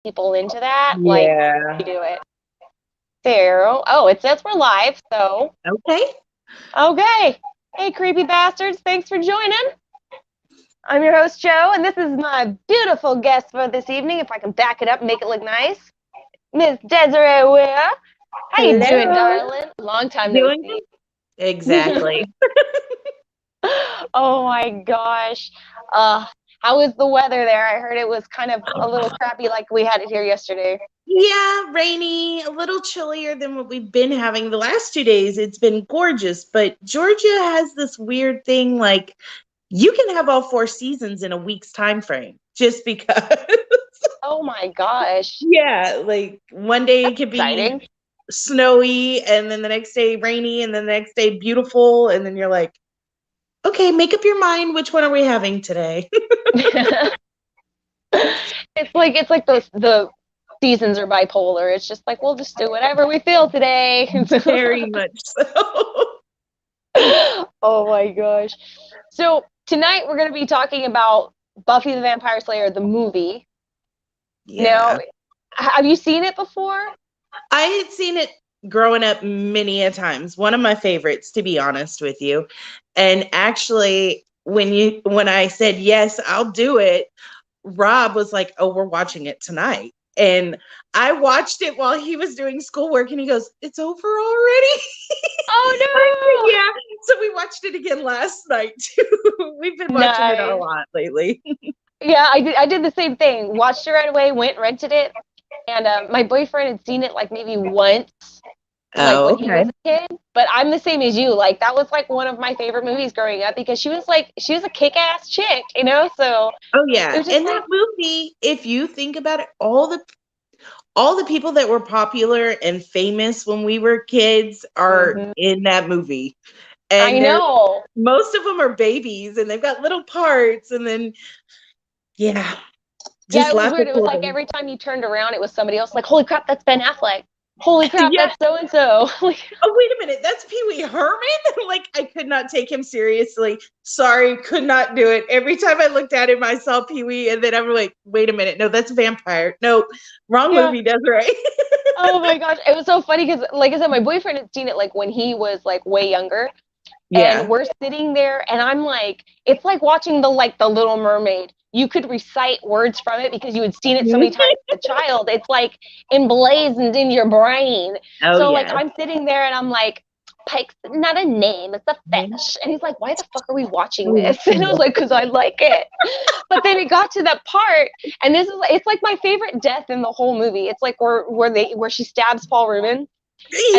people into that, like, Yeah. we do it. So, oh, it says we're live, so Okay. okay. Hey, creepy bastards, thanks for joining. I'm your host, Joe, and this is my beautiful guest for this evening. If I can back it up and make it look nice, Miss Desiree Weir. How you doing, Hello. darling? Long time no Doing see. exactly. Oh my gosh. Uh, how is the weather there? I heard it was kind of a little crappy like we had it here yesterday. Yeah, rainy, a little chillier than what we've been having the last 2 days. It's been gorgeous, but Georgia has this weird thing like you can have all 4 seasons in a week's time frame just because. Oh my gosh. Yeah, like one day it could be Exciting. snowy and then the next day rainy and then the next day beautiful and then you're like, okay, make up your mind. Which one are we having today? It's like the seasons are bipolar. It's just like we'll just do whatever we feel today. Very much so. Oh my gosh. So tonight we're going to be talking about Buffy the Vampire Slayer, the movie. Now, Yeah. have you seen it before? I had seen it growing up many a times. One of my favorites, to be honest with you. And actually, when I said yes, I'll do it, Rob was like, "Oh, we're watching it tonight." And I watched it while he was doing schoolwork and he goes, "It's over already?" I said, Oh "Yeah." So we watched it again last night too. We've been no. watching it a Nice. lot lately. Yeah, I did the same thing. Watched it right away, went rented it, and my boyfriend had seen it like maybe once, like Oh, when he okay. was a kid. But I'm the same as you. Like that was like one of my favorite movies growing up because she was a kick-ass chick, you know? So Oh it yeah. was just And like, that movie, if you think about it, all the people that were popular and famous when we were kids are mhm. in that movie. I And they're know. most of them are babies and they've got little parts and then yeah, Yeah, just it was lots weird. of It was cool like things. every time you turned around, it was somebody else. Like, holy crap, that's Ben Affleck. Holy crap, Yeah. that's so and so. Like, Oh, wait a minute. That's Pee Wee Herman? Like, I could not take him seriously. Sorry, could not do it. Every time I looked at him, I saw Pee Wee, and then I'm like, wait a minute. No, that's a vampire. No, wrong yeah. movie, Desiree. Oh my gosh, it was so funny because, like I said, my boyfriend had seen it like when he was like way younger, and Yeah. we're sitting there, and I'm like, it's like watching the Little Mermaid. You could recite words from it because you had seen it so many times as a child. It's like emblazoned in your brain. Oh, So like yes. I'm sitting there and I'm like, Pike's not a name, it's a fetish. And he's like, why the fuck are we watching this? And I was like, because I like it. But then it got to that part, and it's like my favorite death in the whole movie. It's like where she stabs Paul Rubin. And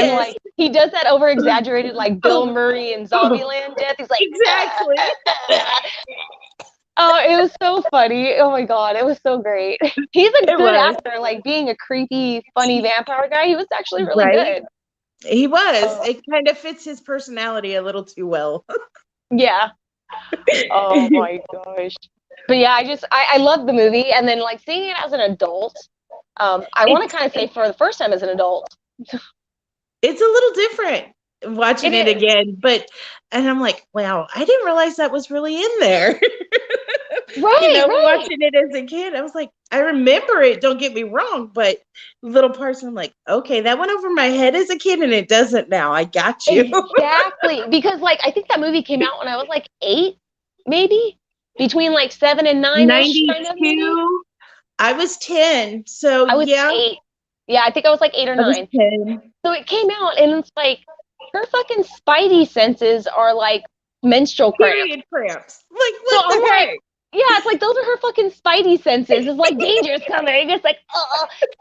Yes. like he does that over exaggerated like Bill Murray in Oh, Zombieland death. He's like, exactly. oh, it was so funny. Oh my god, it was so great. He's a It good was. actor. Like being a creepy, funny vampire guy, he was actually really Right? good. He was. Oh It kind of fits his personality a little too well. yeah. Oh my gosh. But yeah, I love the movie, and then like seeing it as an adult. I want to It's kind of say for the first time as an adult. it's a little different It watching it is. again, but and I'm like, wow, I didn't realize that was really in there. Right, right. Watching it as a kid, I was like, I remember it, don't get me wrong, but little parts, I'm like, okay, that went over my head as a kid and it doesn't now. I got you. Exactly. Because like I think that movie came out when I was like 8, maybe between like 7 and 9ish, kind of maybe. 92. I was 10. So I was yeah, 8. Yeah, I think I was like 8 or I was 9. 10. So it came out and it's like her fucking spidey senses are like menstrual cramps. Period cramps. Like, So what I'm the like, heck? yeah, it's like those are her fucking spidey senses. It's like danger's coming. It's like,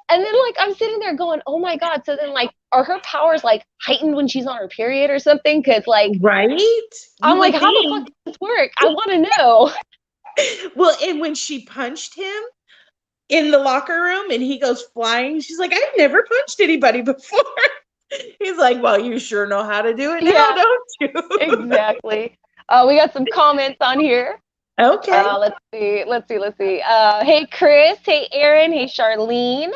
and then like I'm sitting there going, oh my god. So then like, are her powers like heightened when she's on her period or something? Because like, Right? You I'm like, would how the fuck think. does this work? I want to know. Well, and when she punched him in the locker room and he goes flying, she's like, I've never punched anybody before. He's like, well, you sure know how to do it now, Yeah, don't you? exactly. We got some comments on here. Okay. Let's see. Hey Chris, hey Aaron, hey Charlene,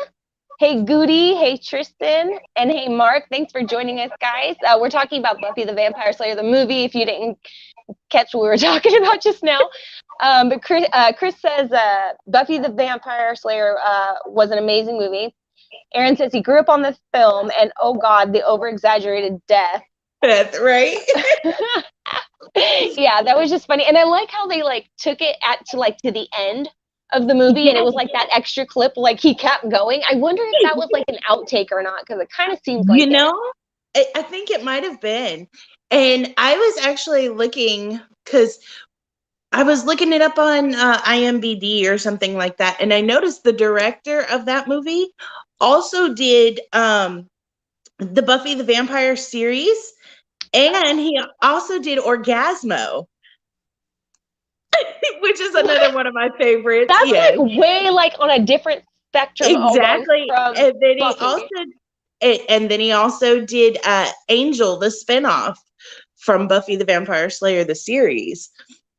hey Goody, hey Tristan, and hey Mark. Thanks for joining us, guys. We're talking about Buffy the Vampire Slayer, the movie. If you didn't catch what we were talking about just now, But Chris says Buffy the Vampire Slayer was an amazing movie. Aaron says he grew up on the film, and oh god, the over-exaggerated death. That's right. Yeah, that was just funny, and I like how they like took it to the end of the movie, and it was like that extra clip, like he kept going. I wonder if that was like an outtake or not, because it kind of seems like I think it might have been. And I was actually looking because I was looking it up on IMDb or something like that, and I noticed the director of that movie also did the Buffy the Vampire series, and he also did Orgasmo, which is another one of my favorites. That's like way like on a different spectrum. Exactly. From and then Buffy. he also did Angel, the spinoff from Buffy the Vampire Slayer, the series.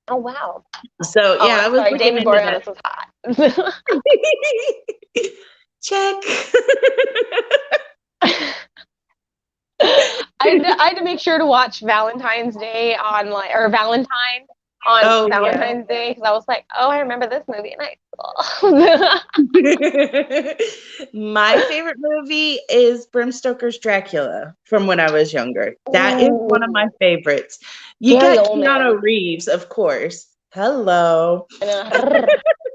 Oh wow! So yeah, I was sorry. David Boreanaz was hot. Check. I had to make sure to watch Valentine's Day on Valentine on Valentine's Day, because I was like, oh, I remember this movie, and my favorite movie is Bram Stoker's Dracula from when I was younger. That is one of my favorites. You got Keanu Reeves, of course. Hello.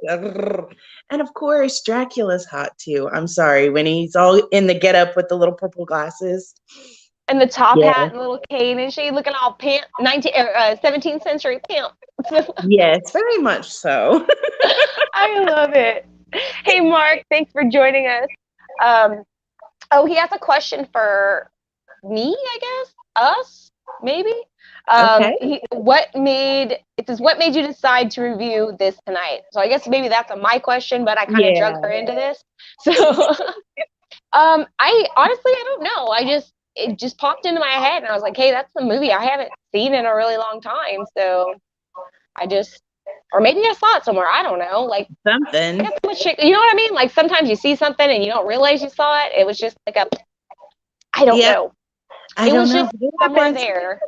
And of course, Dracula's hot too. I'm sorry, when he's all in the getup with the little purple glasses. And the top hat and the little cane, and she looking all pimp, 17th century pimp. Yes, very much so. I love it. Hey, Mark, thanks for joining us. He has a question for me, I guess. Us, maybe. Okay. What made you decide to review this tonight? So I guess maybe that's a my question, but I kind of drug her into this. So, I honestly, I don't know. It just popped into my head, and I was like, hey, that's the movie I haven't seen in a really long time. So or maybe I saw it somewhere. I don't know. Like something. You know what I mean? Like sometimes you see something and you don't realize you saw it. It was just like I don't know. It was just somewhere there.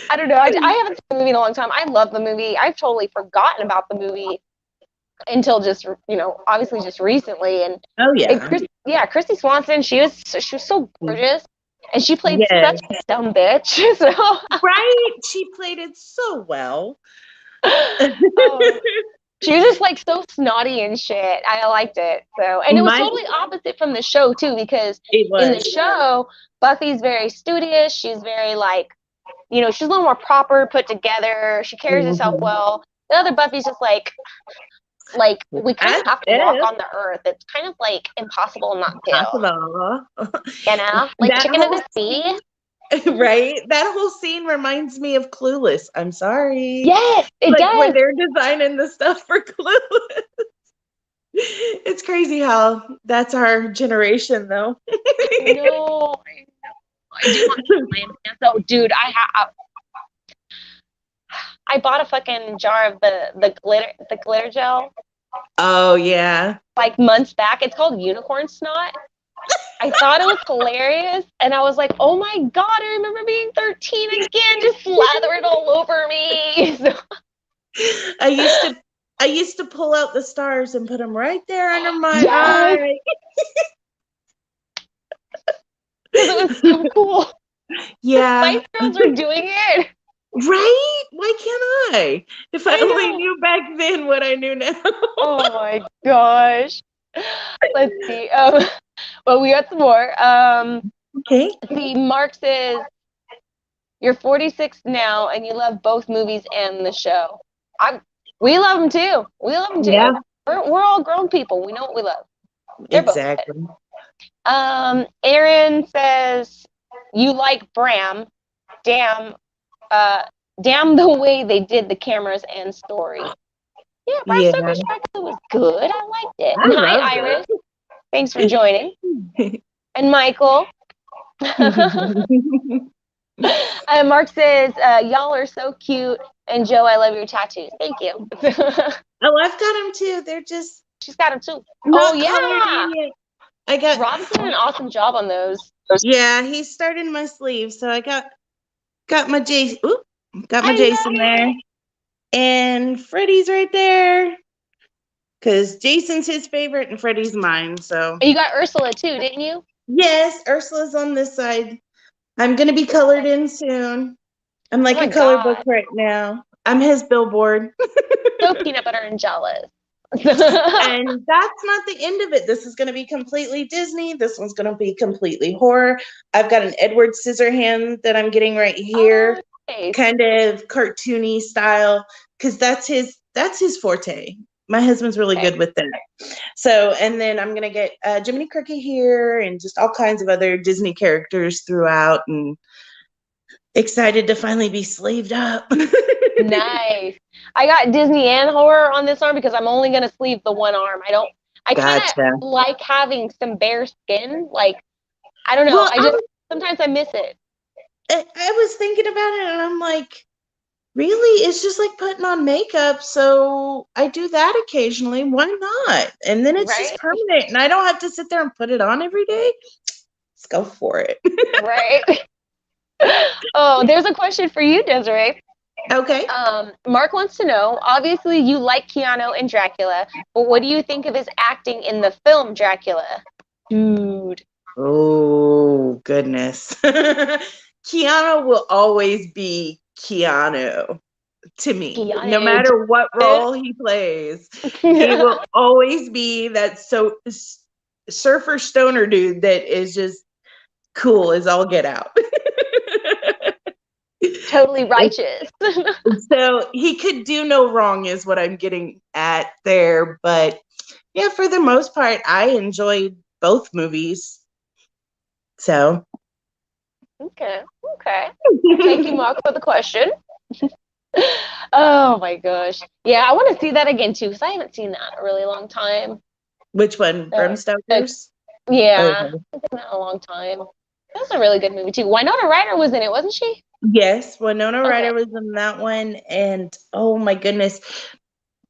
I don't know. I haven't seen the movie in a long time. I love the movie. I've totally forgotten about the movie until just, obviously just recently. And Christy Swanson, she was so gorgeous, and she played such a dumb bitch. So. Right, she played it so well. She was just like so snotty and shit. I liked it. So, and it was totally opposite from the show too, because in the show, Buffy's very studious. She's very like, she's a little more proper, put together. She carries herself well. The other Buffy's just like we kind of have to walk on the earth. It's kind of like impossible not to. Like chicken in the sea. Right? That whole scene reminds me of Clueless. I'm sorry. Yes, it does. When they're designing the stuff for Clueless. It's crazy how that's our generation, though. I know. I do want to play it. So, dude, I bought a fucking jar of the glitter gel. Oh yeah. Like months back. It's called unicorn snot. I thought it was hilarious, and I was like, oh my god, I remember being 13 again, just slather it all over me. I used to pull out the stars and put them right there under my eye. It was so cool. Yeah. My girls are doing it. Right? Why can't I? If I only knew back then what I knew now. Oh my gosh. Let's see. Well, we got some more. Okay. See, Mark says, you're 46 now, and you love both movies and the show. We love them too. Yeah. We're all grown people. We know what we love. Exactly. Aaron says, you like Bram. Damn the way they did the cameras and story. Yeah, Bram Stoker's Dracula was good. I liked it. And hi, Iris. Thanks for joining. And Michael. Mark says, y'all are so cute. And Joe, I love your tattoos. Thank you. Oh, I've got them too. They're just... She's got them too. Rob's done an awesome job on those. Yeah, he started my sleeve. So I got my Jason. Got my Jason there. And Freddy's right there. Because Jason's his favorite and Freddy's mine. So You got Ursula too, didn't you? yes, Ursula's on this side. I'm gonna be colored in soon. I'm Oh like my a color book God. right now. I'm his billboard. So peanut butter and jealous. And that's not the end of it. This is going to be completely Disney. This one's going to be completely horror. I've got an Edward Scissorhand that I'm getting right here, Oh, nice. kind of cartoony style, because that's his forte. My husband's really Okay. good with that. So, and then I'm going to get Jiminy Cricket here and just all kinds of other Disney characters throughout, and excited to finally be slaved up. Nice. I got Disney and horror on this arm because I'm only gonna sleeve the one arm. I kind of Gotcha. like having some bare skin. Like, I don't know. Well, Sometimes I miss it. I was thinking about it and I'm like, really? It's just like putting on makeup. So I do that occasionally. Why not? And then it's just Right? permanent and I don't have to sit there and put it on every day. Let's go for it. Right. Oh, there's a question for you, Desiree. Okay. Mark wants to know, obviously you like Keanu in Dracula, but what do you think of his acting in the film Dracula? Dude. Oh, goodness. Keanu will always be Keanu to me, no Keanu. matter what role he plays. He will always be that surfer stoner dude that is just cool as all get out. Totally righteous. So he could do no wrong is what I'm getting at there. But yeah, for the most part, I enjoyed both movies. So Okay. Thank you, Mark, for the question. Oh my gosh. Yeah, I want to see that again too, because I haven't seen that in a really long time. which one? Bram Stoker's? Yeah, Okay. it's been a long time. That was a really good movie too. Winona Ryder was in it, wasn't she? Yes, Winona Okay. Ryder was in that one. And oh my goodness,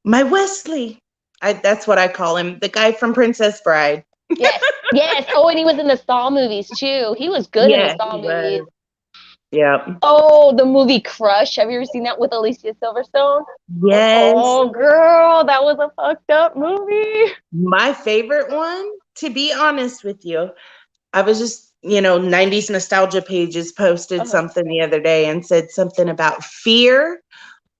my Wesley. That's what I call him, the guy from Princess Bride. Yes. Oh, and he was in the Saw movies too. He was good in the Yes, Saw he movies. was. Yep. Oh, the movie Crush. Have you ever seen that with Alicia Silverstone? Yes. Oh, girl, that was a fucked up movie. My favorite one, to be honest with you, I was just, 90s nostalgia pages posted Uh-huh. something the other day and said something about fear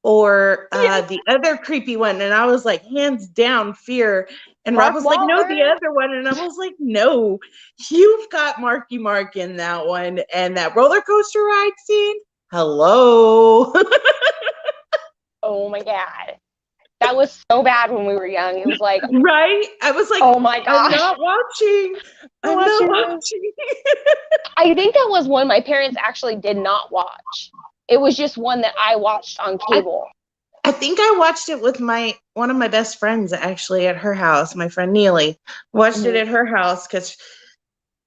or Yes. the other creepy one. And I was like, hands down, fear. And Rob Mark was like, no, the Wahlberg. other one. And I was like, no, you've got Marky Mark in that one. And that roller coaster ride scene. Hello. Oh my God. That was so bad when we were young. It was like, Right? I was like, oh my I'm gosh. not watching. I'm not watching. I think that was one my parents actually did not watch. It was just one that I watched on cable. I think I watched it with one of my best friends actually at her house. My friend Neely watched it at her house because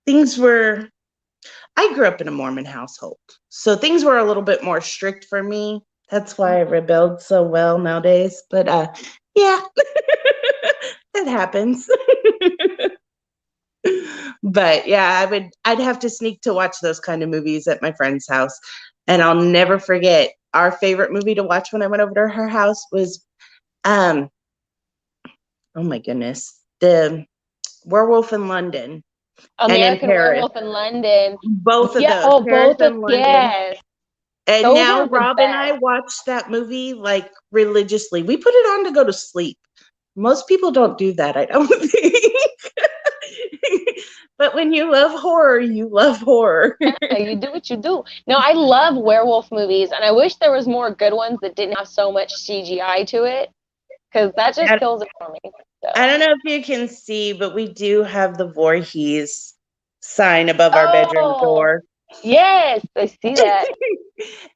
I grew up in a Mormon household, so things were a little bit more strict for me. That's why I rebelled so well nowadays. But yeah, that happens. But yeah, I'd have to sneak to watch those kind of movies at my friend's house. And I'll never forget our favorite movie to watch when I went over to her house was oh my goodness, the Werewolf in London and in American Paris. Werewolf in London. Both of Yeah, those. oh, Paris both of and London. yes. And Those now are the Rob and I best. watch that movie like religiously. We put it on to go to sleep. Most people don't do that, I don't think. But when you love horror, you love horror. Yeah, you do what you do. No, I love werewolf movies, and I wish there was more good ones that didn't have so much CGI to it, because that just kills it for me. So. I don't know if you can see, but we do have the Voorhees sign above our bedroom door. Yes, I see that.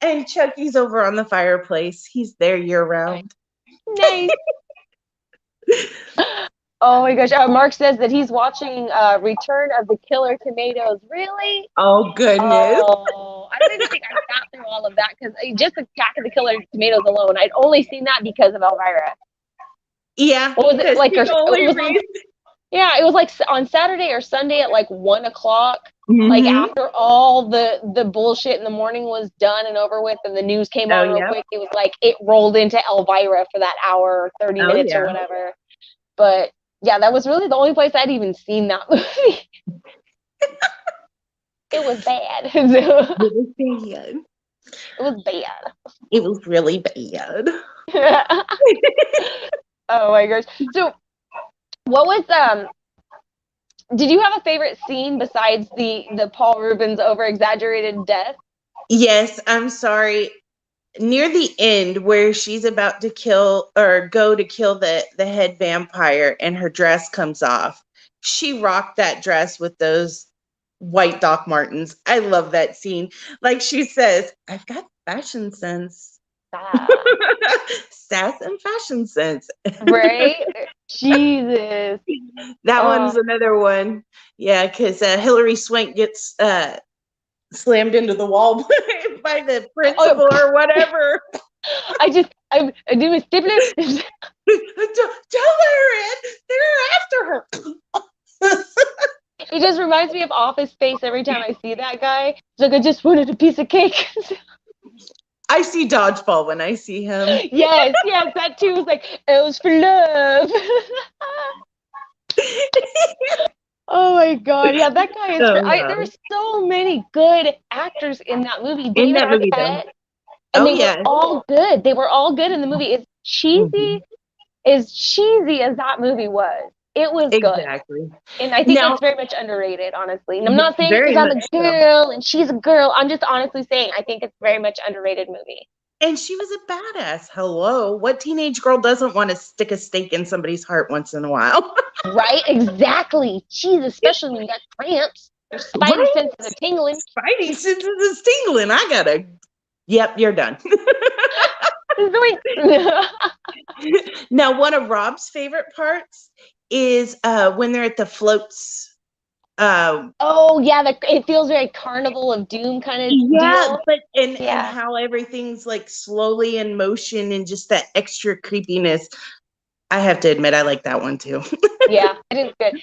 And Chucky's over on the fireplace. He's there year round. Nice. Oh my gosh. Mark says that he's watching Return of the Killer Tomatoes. Really? Oh, goodness. Oh, I don't even think I got through all of that because just Attack of the Killer Tomatoes alone, I'd only seen that because of Elvira. Yeah. What was it like? Yeah, it was like on Saturday or Sunday at like 1 o'clock. Like Mm-hmm. after all the bullshit in the morning was done and over with, and the news came Oh on real yeah. quick. It was like it rolled into Elvira for that hour or 30 Oh minutes or yeah. whatever. But yeah, that was really the only place I'd even seen that movie. It was bad. It was bad. It was bad. It was really bad. Oh my gosh. So what was did you have a favorite scene besides the Paul Rubens over exaggerated death? Yes, I'm sorry. Near the end, where she's about to kill or go to kill the head vampire, and her dress comes off. She rocked that dress with those white Doc Martens. I love that scene. Like she says, "I've got fashion sense." Ah, Sass and fashion sense. right? Jesus. That Oh, one's another one. Yeah, because Hillary Swank gets slammed into the wall by the oh, principal or whatever. I do a stipulated. Tell her, Ed, they're after her. It just reminds me of Office Space every time I see that guy. It's like, I just wanted a piece of cake. I see Dodgeball when I see him. Yes, yes, that too was like, it was for love. Oh my God. Yeah, that guy is Oh, there no. were so many good acters in that movie. In David that movie, though. Arquette, and Oh, they were yeah. all good. They were all good in the movie. Mhm. As cheesy as that movie was, it was good. Exactly. And I think Now, it's very much underrated, honestly. And I'm not saying it very because I'm much a so. girl and she's a girl. I'm just honestly saying I think it's very much underrated movie. And she was a badass. Hello. What teenage girl doesn't want to stick a stake in somebody's heart once in a while? Right? Exactly. Jeez, especially when you got cramps. Your spidey Right? senses are tingling. Spidey senses is tingling. I gotta. Yep, you're done. Now, one of Rob's favorite parts is when they're at the floats. Oh yeah, it feels very Carnival of Doom kind of Yeah, deal. but and Yeah, how everything's like slowly in motion and just that extra creepiness. I have to admit, I like that one too. yeah, it is good.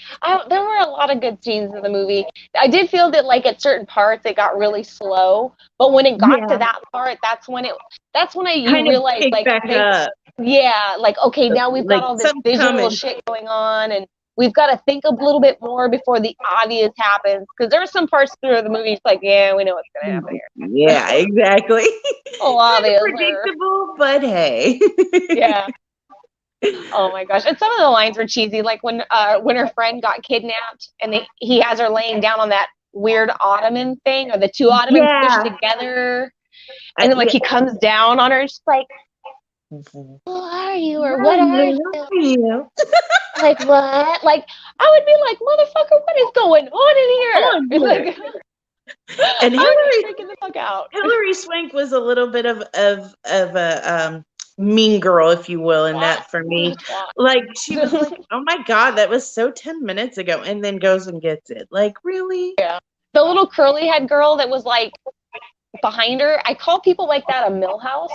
There were a lot of good scenes in the movie. I did feel that like at certain parts it got really slow, but when it got to Yeah, that part, that's when you kind of realize pick like back up. yeah, like okay, now we've got Like all this something's visual coming. shit going on, and we've got to think a little bit more before the obvious happens. Because there are some parts through the movie, it's like, yeah, we know what's gonna happen here. Yeah, exactly. Oh, Kind of obvious, or predictable, but hey. yeah. Oh my gosh. And some of the lines were cheesy, like when her friend got kidnapped and he has her laying down on that weird ottoman thing, or the two ottomans pushed Yeah. together, and then like Yeah. he comes down on her and she's like, who are you, or what are you? You. Like what? Like I would be like, motherfucker, what is going on in here? On It's here. like And I would be freaking the fuck out. Hillary Swank was a little bit of a mean girl, if you will, in Twat. that for me. Twat. Like she was like, "Oh my God, that was so 10 minutes ago," and then goes and gets it. Like, really? Yeah. The little curly head girl that was like behind her, I call people like that a Millhouse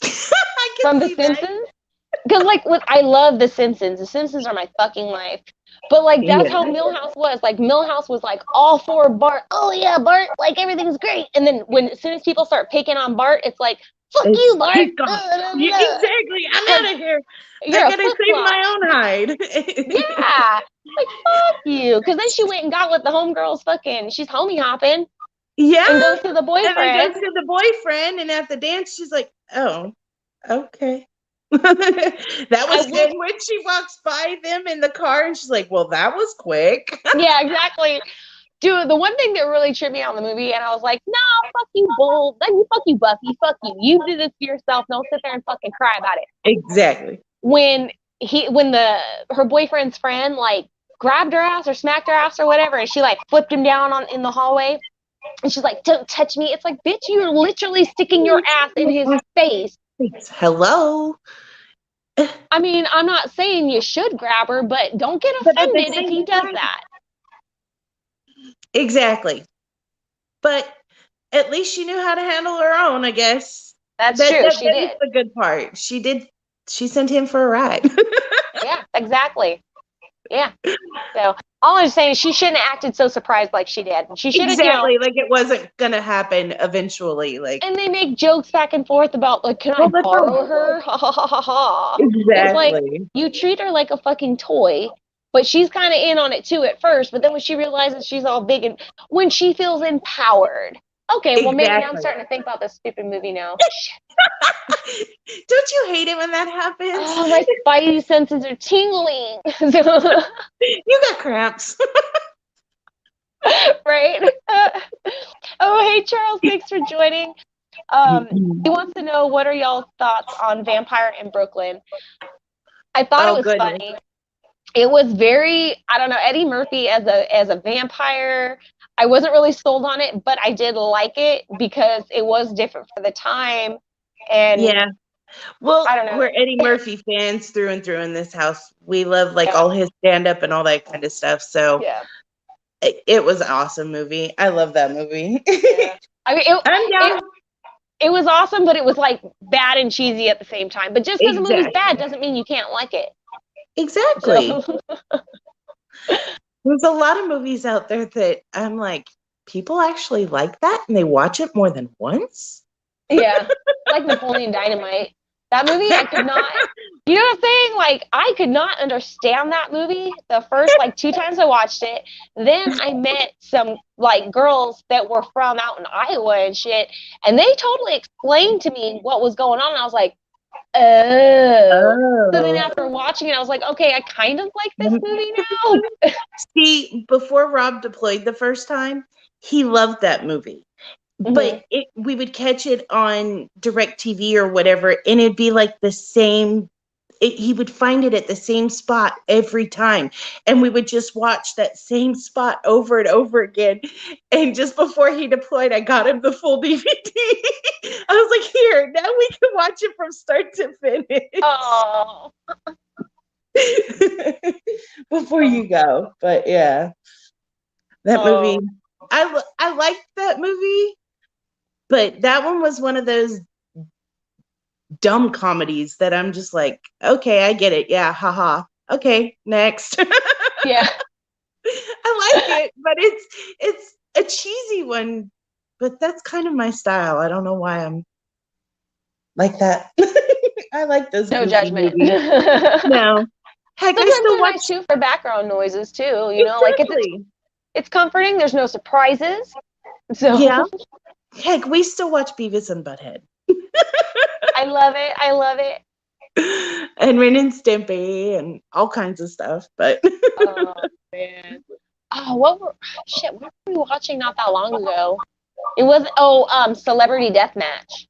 I can from The see that. Simpsons. Because like I love The Simpsons. The Simpsons are my fucking life. But like that's Yeah. how Millhouse was. Like Millhouse was like all for Bart. Oh yeah, Bart, like everything's great. And then as soon as people start picking on Bart, it's like, fuck you, It's Bart. kick off. Yeah, exactly. I'm out of here. I You're a gotta flip save flop. my own hide. Yeah. Like fuck you. Because then she went and got with the homegirls fucking she's homie hopping Yeah. and goes to the And then goes boyfriend. to the boyfriend, and at the dance, she's like, "Oh, okay." That I was will good when she walks by them in the car, and she's like, "Well, that was quick." yeah, exactly. Dude, the one thing that really tripped me out in the movie, and I was like, no, fuck you, Bull. Like, fuck you, Buffy. Fuck you. You did this to yourself. Don't sit there and fucking cry about it. Exactly. When her boyfriend's friend like grabbed her ass or smacked her ass or whatever, and she like flipped him down in the hallway, and she's like, don't touch me. It's like, bitch, you're literally sticking your ass in his face. Hello. I mean, I'm not saying you should grab her, but don't get But at the offended if he same does time, that. exactly. But at least she knew how to handle her own, I guess. That's That true. that, She that was did. the good part. She sent him for a ride. Yeah, exactly. Yeah. So all I'm saying is she shouldn't have acted so surprised like she did. She should have, Exactly, like it wasn't gonna happen eventually. Like, and they make jokes back and forth about like, can I well, that's borrow her? Ha ha ha ha ha. It's like exactly. you treat her like a fucking toy, but she's kind of in on it too at first. But then when she realizes she's all big and when she feels empowered, okay, well maybe now I'm Exactly. starting to think about this stupid movie now. Don't you hate it when that happens? Oh, my spidey senses are tingling. You got cramps. Right? Oh, hey Charles, thanks for joining. He wants to know what are y'all's thoughts on Vampire in Brooklyn. I thought it was goodness. funny. It was very, I don't know, Eddie Murphy as a vampire. I wasn't really sold on it, but I did like it because it was different for the time. And Yeah. Well, I don't know. we're Eddie Murphy fans through and through in this house. We love like Yeah. all his stand up and all that kind of stuff. So Yeah. it was an awesome movie. I love that movie. Yeah. I mean, I'm down. it was awesome, but it was like bad and cheesy at the same time. But just because a movie's Exactly. bad doesn't mean you can't like it. Exactly. So, There's a lot of movies out there that I'm like, people actually like that and they watch it more than once. yeah, like Napoleon Dynamite. That movie, I could not. You know what I'm saying? Like, I could not understand that movie the first like 2 times I watched it. Then I met some like girls that were from out in Iowa and shit, and they totally explained to me what was going on. And I was like, oh. So then after watching it, I was like, okay, I kind of like this movie now. See, before Rob deployed the first time, he loved that movie. But we would catch it on DirecTV or whatever, and it'd be like the same. He would find it at the same spot every time, and we would just watch that same spot over and over again. And just before he deployed, I got him the full DVD. I was like, "Here, now we can watch it from start to finish." Oh. Before you go, but yeah, that movie. I liked that movie. But that one was one of those dumb comedies that I'm just like, okay, I get it. Yeah, haha. Okay, next. Yeah. I like it, but it's a cheesy one, but that's kind of my style. I don't know why I'm like that. I like those No goofy judgment. movies. No. Heck, Sometimes I still they're watch nice too for background noises too. You know, like it's comforting. There's no surprises. So yeah. Heck, we still watch Beavis and Butthead. I love it. I love it. And Ren and Stimpy and all kinds of stuff. But Oh man. Oh, what were we watching not that long ago? It was Celebrity Deathmatch.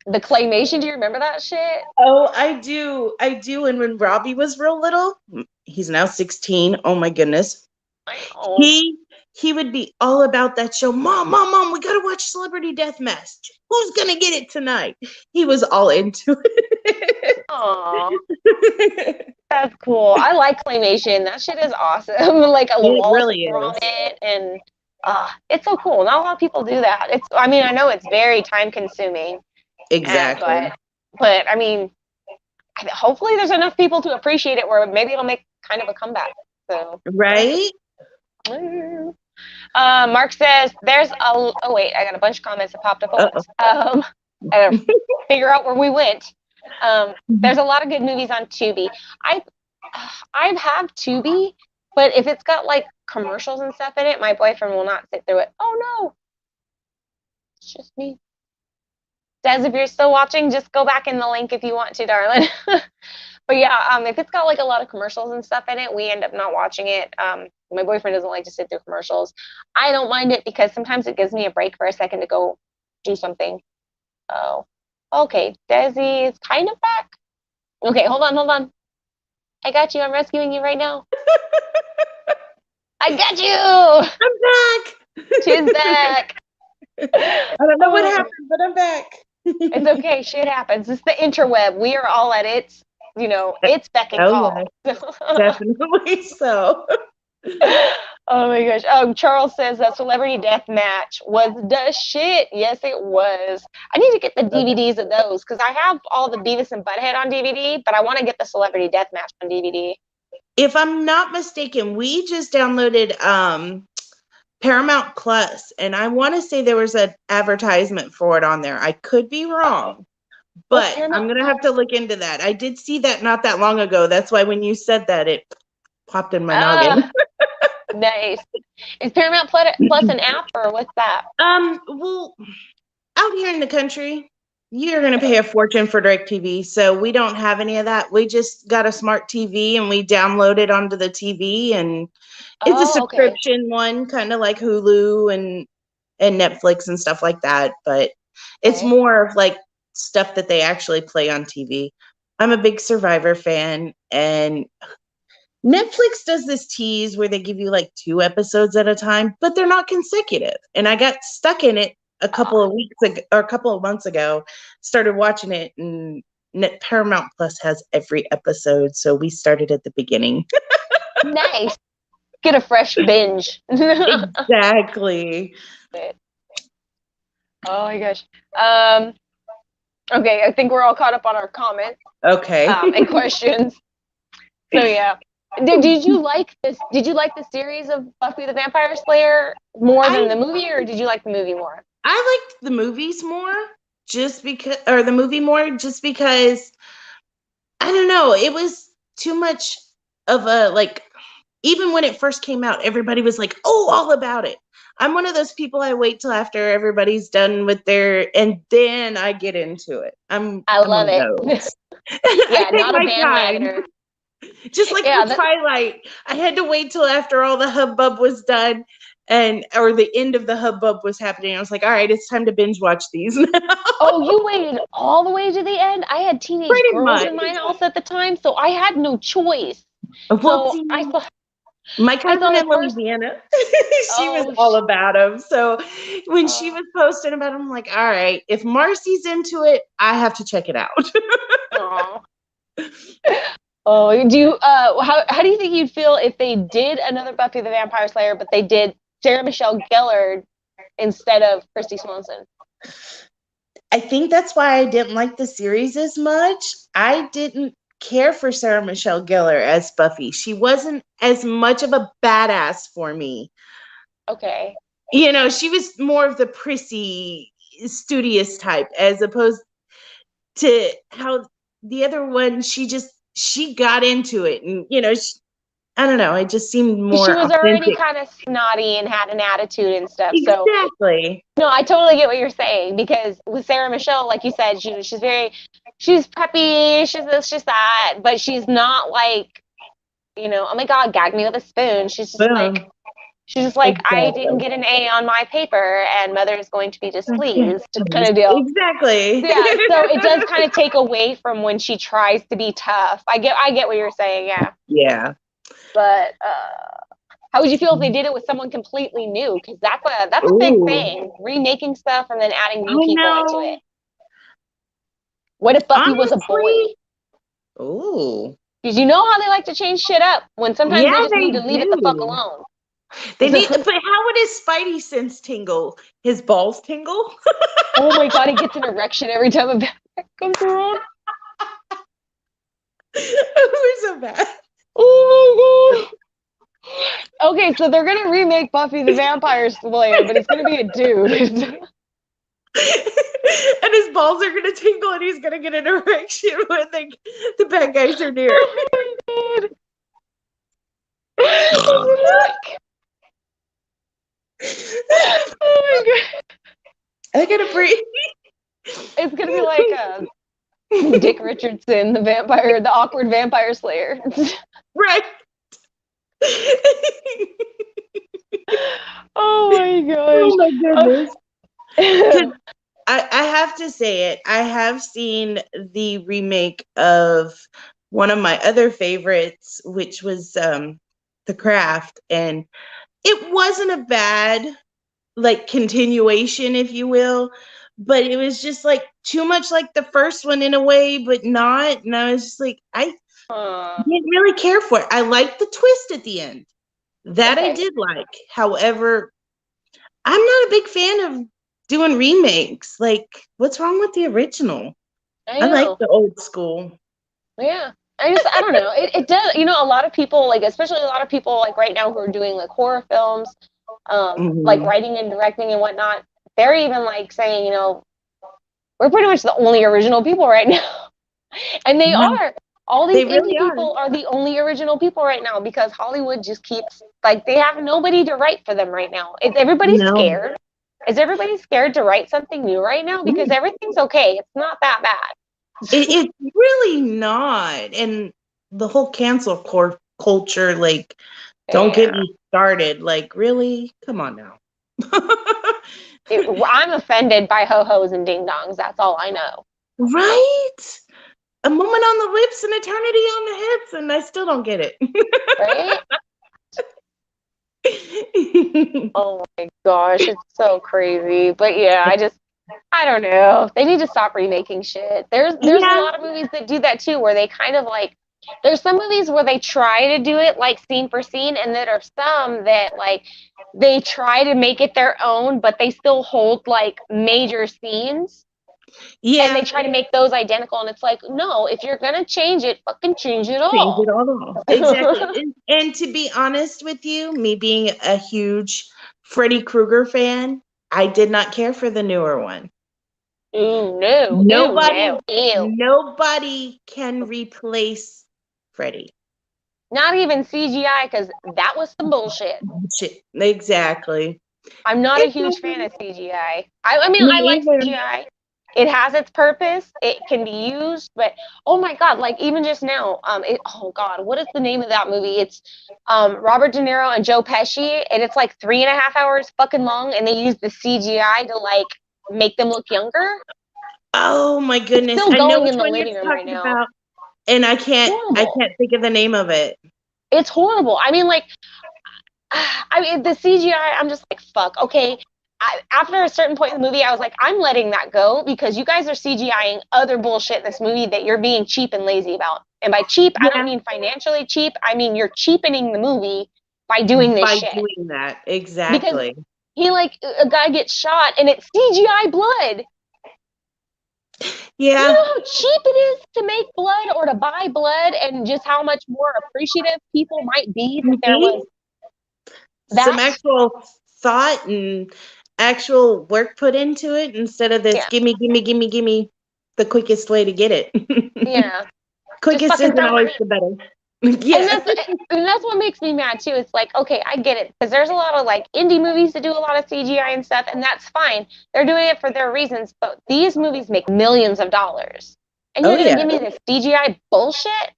The claymation, do you remember that shit? oh, I do. And when Robbie was real little, he's now 16. Oh my goodness. He would be all about that show. Mom, we gotta watch Celebrity Deathmatch. Who's gonna get it tonight? He was all into it. Aw. That's cool. I like claymation. That shit is awesome. Like a wall really on is. it, and it's so cool. Not a lot of people do that. I mean, I know it's very time consuming. Exactly. But I mean, hopefully there's enough people to appreciate it where maybe it'll make kind of a comeback. So right. Mark says there's oh wait, I got a bunch of comments that popped up at once. I gotta figure out where we went. There's a lot of good movies on Tubi. I have Tubi, but if it's got like commercials and stuff in it, my boyfriend will not sit through it. Oh no, it's just me. Des, if you're still watching, just go back in the link if you want to, darling. But yeah, if it's got like a lot of commercials and stuff in it, we end up not watching it. My boyfriend doesn't like to sit through commercials. I don't mind it because sometimes it gives me a break for a second to go do something. Oh, okay. Desi is kind of back. Okay, hold on. I got you. I'm rescuing you right now. I got you. I'm back. She's back. I don't know what happened, but I'm back. It's okay. Shit happens. It's the interweb. We are all at its, its beck and call. Yeah. Definitely so. Oh my gosh. Charles says that Celebrity Deathmatch was the shit. Yes, it was. I need to get the DVDs of those because I have all the Beavis and Butthead on DVD, but I want to get the Celebrity Deathmatch on DVD. if I'm not mistaken, we just downloaded Paramount Plus, and I want to say there was an advertisement for it on there. I could be wrong, but I'm going to have to look into that. I did see that not that long ago. That's why when you said that, it popped in my noggin. Nice. Is Paramount Plus an app, or what's that? Well, out here in the country, you're going to pay a fortune for DirecTV, so we don't have any of that. We just got a smart TV, and we download it onto the TV, and it's a subscription one, kind of like Hulu and Netflix and stuff like that, but it's more of like stuff that they actually play on TV. I'm a big Survivor fan, and Netflix does this tease where they give you like 2 episodes at a time, but they're not consecutive. And I got stuck in it a couple of weeks ago, or a couple of months ago, started watching it, and Paramount Plus has every episode. So we started at the beginning. Nice. Get a fresh binge. Exactly. Oh my gosh. Okay, I think we're all caught up on our comments. Okay. And questions. So yeah. Did you like this? Did you like the series of Buffy the Vampire Slayer more than the movie, or did you like the movie more? I liked the movies more, just because I don't know, it was too much of a, like, even when it first came out, everybody was like, oh, all about it. I'm one of those people, I wait till after everybody's done with and then I get into it. I love it. Yeah, not a bandwagoner. Just like with Twilight, I had to wait till after all the hubbub was done, or the end of the hubbub was happening. I was like, all right, it's time to binge watch these now. Oh, you waited all the way to the end? I had teenage girls in my house at the time, so I had no choice. Well, so my cousin in Louisiana, she was all about him. So when she was posting about him, I'm like, all right, if Marcy's into it, I have to check it out. Oh, do you? How do you think you'd feel if they did another Buffy the Vampire Slayer, but they did Sarah Michelle Gellar instead of Christy Swanson? I think that's why I didn't like the series as much. I didn't care for Sarah Michelle Gellar as Buffy. She wasn't as much of a badass for me. Okay. You know, she was more of the prissy, studious type, as opposed to how the other one, she got into it, and you know, I don't know, it just seemed more she was authentic. already kind of snotty and had an attitude and stuff. Exactly. So no, I totally get what you're saying, because with Sarah Michelle, like you said, she's peppy, she's this, she's that, but she's not like, you know, oh my God, gag me with a spoon. She's just like, exactly. I didn't get an A on my paper, and mother is going to be displeased, kind of deal. Exactly. Yeah, so it does kind of take away from when she tries to be tough. I get what you're saying. Yeah. Yeah. But how would you feel if they did it with someone completely new? Because that's a big thing, remaking stuff and then adding new people into it. What if Buffy was a boy? Ooh. Because you know how they like to change shit up when sometimes they just need to leave it the fuck alone. But how would his Spidey sense tingle? His balls tingle? Oh my God, he gets an erection every time a vampire comes around. We're so bad. Oh my God. Okay, so they're gonna remake Buffy the Vampire Slayer, but it's gonna be a dude. And his balls are gonna tingle, and he's gonna get an erection when the bad guys are near. Oh my God. Oh my God. I gotta breathe. It's gonna be like Dick Richardson, the awkward vampire slayer. Right. Oh my gosh. Oh my goodness. I have to say it. I have seen the remake of one of my other favorites, which was The Craft, and it wasn't a bad continuation, if you will, but it was just too much like the first one in a way, but not. And I was just I didn't really care for it. I liked the twist at the end. That I did like. However, I'm not a big fan of doing remakes. What's wrong with the original? I like the old school. Yeah. I don't know. It does, you know, a lot of people, like, especially a lot of people, like, right now who are doing, like, horror films, like, Mhm. writing and directing and whatnot, they're even, like, saying, you know, we're pretty much the only original people right now. And they Yeah, are. All these they really indie are. people are the only original people right now because Hollywood just keeps, like, they have nobody to write for them right now. Is everybody No, scared? Is everybody scared to write something new right now? Because everything's okay. It's not that bad. it's really not. And the whole culture, like, don't get Yeah. me started. Like, really? Come on now. I'm offended by ho-hos and ding-dongs. That's all I know. Right? A moment on the lips, an eternity on the hips, and I still don't get Right? it. Oh my gosh, it's so crazy. But yeah, I don't know. They need to stop remaking shit. There's a Yeah, lot of movies that do that too, where they kind of like there's some movies where they try to do it like scene for scene, and there are some that like they try to make it their own, but they still hold like major scenes and they yeah. try to make those identical. And it's like, no, if you're gonna change it, fucking change it Change all. it all. Exactly. And to be honest with you, me being a huge Freddy Krueger fan, I did not care for the newer one. Ooh, no, ooh, Nobody, no, ew. nobody can replace Freddy. Not even CGI, because that was some bullshit. Shit. Exactly. I'm not a huge fan Exactly. of CGI. I mean, Me I like either. CGI. It has its purpose. It can be used, but oh my god, like even just now, oh god, what is the name of that movie? It's Robert De Niro and Joe Pesci, and it's like 3.5 hours fucking long, and they use the CGI to like make them look younger. Oh my It's goodness. still I know going which in the one you're living room right talking now. about. And I Horrible. can't think of the name of it. It's horrible. I mean, like I mean, the CGI, I'm just like, fuck. Okay. After a certain point in the movie, I was like, I'm letting that go because you guys are CGIing other bullshit in this movie that you're being cheap and lazy about. And by cheap, I don't Yeah. mean financially cheap. I mean, you're cheapening the movie by doing this By shit. doing that. Because Exactly. he, like, a guy gets shot and it's CGI blood. Do you Yeah. know how cheap it is to make blood or to buy blood and just how much more appreciative people might be that there See? was Some that? actual thought and actual work put into it instead of this Yeah. gimme the quickest way to get it. Yeah. Just Quickest fucking isn't throw always money. the better. and Yeah. that's and that's what makes me mad too. It's like, okay, I get it because there's a lot of like indie movies that do a lot of CGI and stuff, and that's fine. They're doing it for their reasons, but these movies make millions of dollars, and Oh you're gonna yeah. give me this CGI bullshit?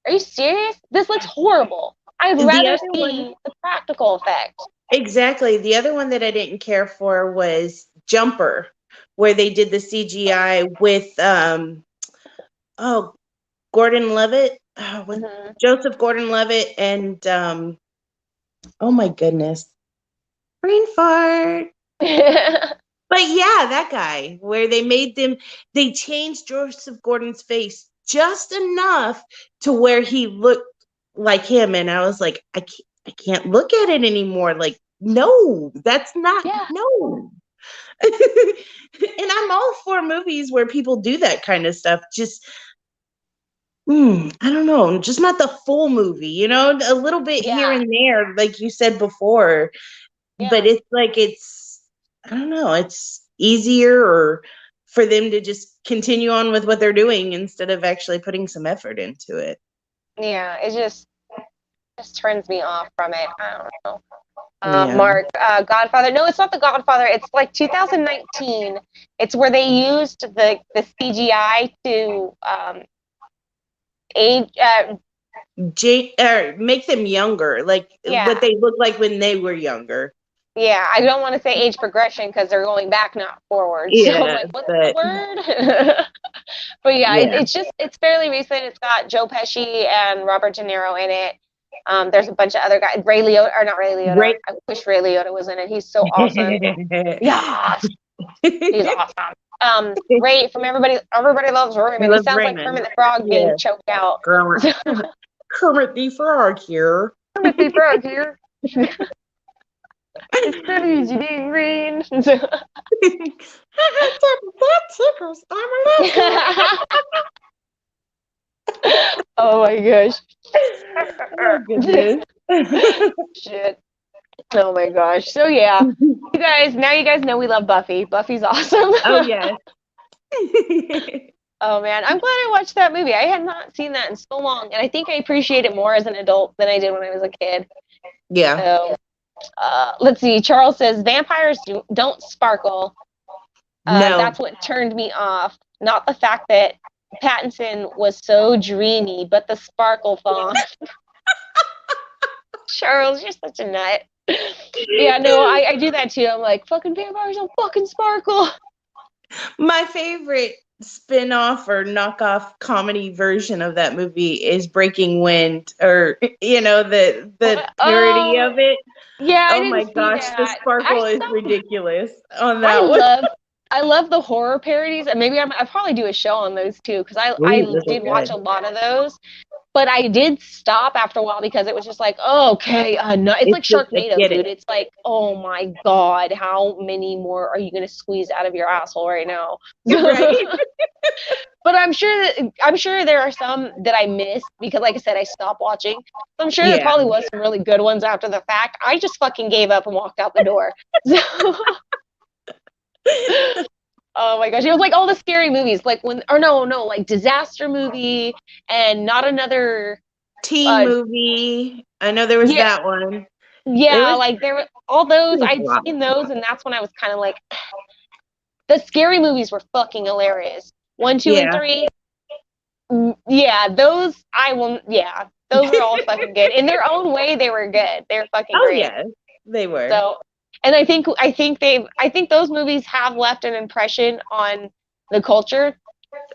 Are you serious? This looks horrible. I'd The rather other one, see the practical effect. exactly. The other one that I didn't care for was Jumper, where they did the CGI with oh, Gordon Levitt, with Mm-hmm. Joseph Gordon-Levitt and oh my goodness, brain fart. But yeah, that guy, where they changed Joseph Gordon's face just enough to where he looked like him, and I was like, I can't look at it anymore. Like, no, that's not Yeah, no. And I'm all for movies where people do that kind of stuff. Just I don't know, just not the full movie, a little bit here yeah, and there, like you said before. But yeah. it's like I don't know, it's easier or for them to just continue on with what they're doing instead of actually putting some effort into it. Yeah, it just turns me off from it. I don't know. Yeah. Mark, Godfather. No, it's not The Godfather. It's like 2019. It's where they used the CGI to age. Make them younger, like what Yeah, they look like when they were younger. yeah. I don't want to say age progression because they're going back, not forward. So I'm Yeah, like, what's the but word? But yeah, yeah. it's fairly recent. It's got Joe Pesci and Robert De Niro in it. There's a bunch of other guys. Ray Liotta, or not Ray Liotta. Great. I wish Ray Liotta was in it. He's so awesome. Yeah, he's awesome. Ray from Everybody Loves I Raymond. He love sounds like Raymond. Kermit the Frog being Yeah. choked out. Kermit, Kermit the Frog here. Kermit the Frog here. It's so easy being green. That tickles. I'm a Oh my gosh. Oh goodness. Shit. Oh my gosh. So yeah, you guys know we love Buffy. Buffy's awesome. Oh yes. Oh man, I'm glad I watched that movie. I had not seen that in so long, and I think I appreciate it more as an adult than I did when I was a kid. Yeah. So, let's see. Charles says vampires don't sparkle. No. That's what turned me off. Not the fact that Pattinson was so dreamy, but the sparkle fawn. Charles, you're such a nut. Yeah, no, I do that too. I'm like, fucking vampires don't fucking sparkle. My favorite spin-off or knockoff comedy version of that movie is Breaking Wind, or the parody of it. Yeah, I Oh didn't my see gosh, the that. sparkle is ridiculous on I that one. love the horror parodies, and maybe I probably do a show on those too, because I Ooh, those are did watch good. a lot of those. But I did stop after a while because it was just like, oh, okay, no. It's like It's just I Sharknado, get dude. it. It's like, oh my God, how many more are you gonna squeeze out of your asshole right now? Right? But I'm sure there are some that I missed because, like I said, I stopped watching. So I'm sure there Yeah. probably was some really good ones after the fact. I just fucking gave up and walked out the door. So, oh my gosh, it was like all the scary movies, like like Disaster Movie and Not Another. Teen movie. I know there was Yeah, that one. It yeah, was, like there were all those. it was a I'd lot. seen those, and that's when I was kind of like, the scary movies were fucking hilarious. 1, 2, and Yeah. 3. Yeah, those I will. Yeah, those were all fucking good in their own way. They were good. They were fucking Oh great. yeah, they were. So, and I think those movies have left an impression on the culture.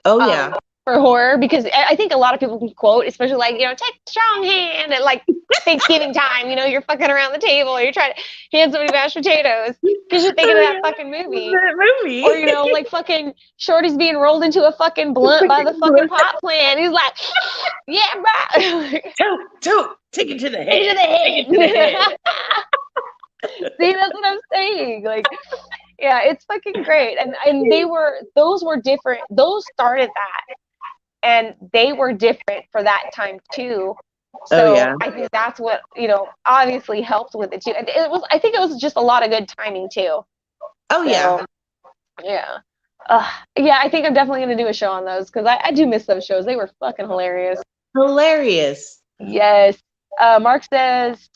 Oh yeah. For horror, because I think a lot of people can quote, especially like, take a strong hand at like Thanksgiving time, you're fucking around the table, you're trying to hand somebody mashed potatoes because you're thinking of Oh that yeah. fucking movie. That movie. Or, like fucking Shorty's being rolled into a fucking blunt by the fucking pot plant. He's like, yeah, bro. Tote, take it to the head. Into the head. Take it to the head. See, that's what I'm saying. Like, yeah, it's fucking great. And those were different. Those started that. And they were different for that time too. So Oh yeah. I think that's what, obviously helped with it too. And I think it was just a lot of good timing too. Oh yeah. Yeah. Yeah, I think I'm definitely going to do a show on those because I do miss those shows. They were fucking hilarious. Hilarious. Yes. Mark says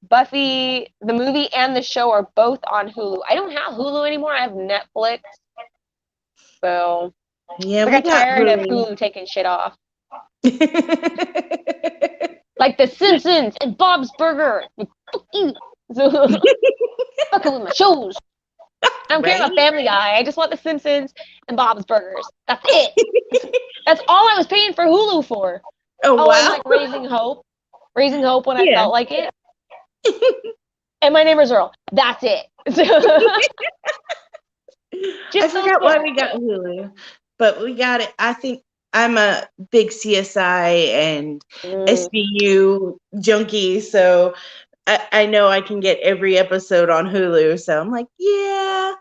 Buffy, the movie and the show are both on Hulu. I don't have Hulu anymore. I have Netflix. So Yeah, I we got tired of Hulu. Hulu taking shit off. Like The Simpsons and Bob's Burger. Fuck you. Fucking with my shows. I don't care about Family Guy. I just want The Simpsons and Bob's Burgers. That's it. That's all I was paying for Hulu for. Oh wow. And like Raising Hope. Raising Hope when I Yeah. felt like it. And My Neighbor's Earl. That's it. I forgot why we got Hulu, but we got it. I think I'm a big CSI and SVU junkie, so I know I can get every episode on Hulu. So I'm like, yeah.